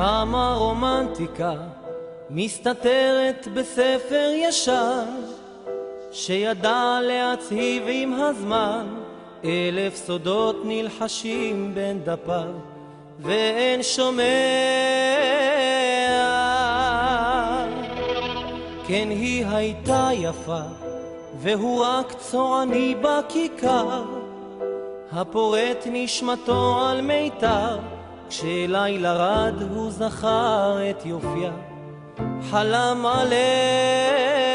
כמה רומנטיקה מסתתרת בספר ישר שידע להצהיב עם הזמן 1000 סודות נלחשים בין דפיו ואין שומע. כן היא הייתה יפה והוא רק צועני בכיכר הפורט נשמתו על מיתר כשלילה רד הוא זכר את יופיה חלם עליה.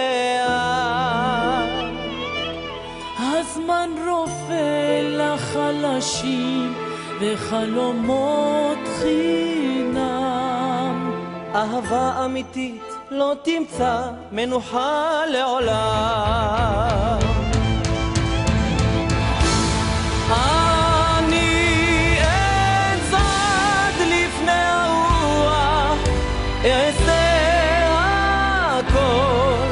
הזמן רופא לחלשים וחלומות חינם אהבה אמיתית לא תמצא מנוחה לעולם. אעשה הכל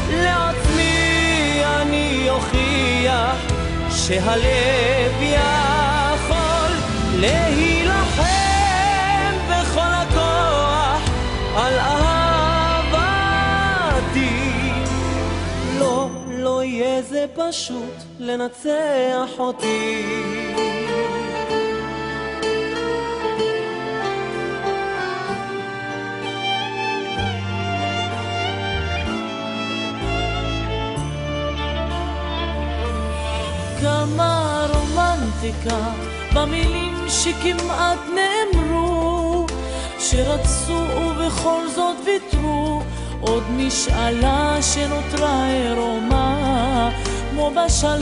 לעצמי אני אוכיח שהלב יכול להילחם בכל הכוח על אהבתי. לא יהיה זה פשוט לנצח אותי. כמה רומנטיקה במילים שכמעט נאמרו שרצו ובכל זאת ויתרו עוד משאלה שנותרה עירומה כמו בשלכת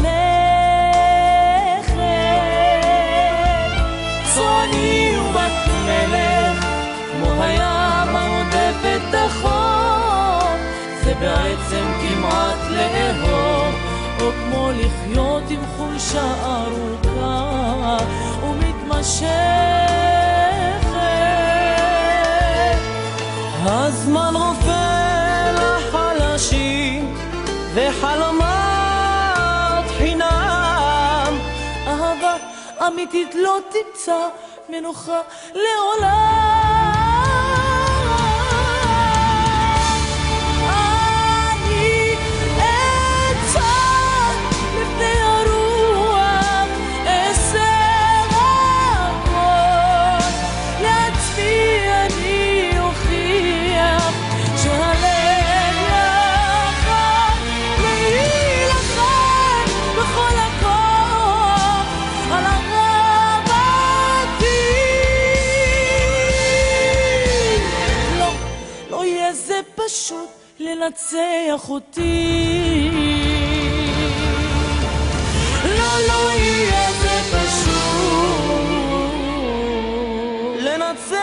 צועני ובת מלך כמו הים הרודף את החום זה בעצם כמעט לאהוב או כמו לחיות עם חולשה ארוכה ומתמשכת. הזמן רופא לחלשים וחלומות חינם אהבה אמיתית לא תמצא מנוחה לעולם. פשוט לנצח אותי. לא יהיה זה פשוט לנצח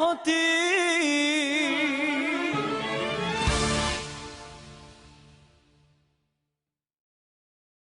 אותי.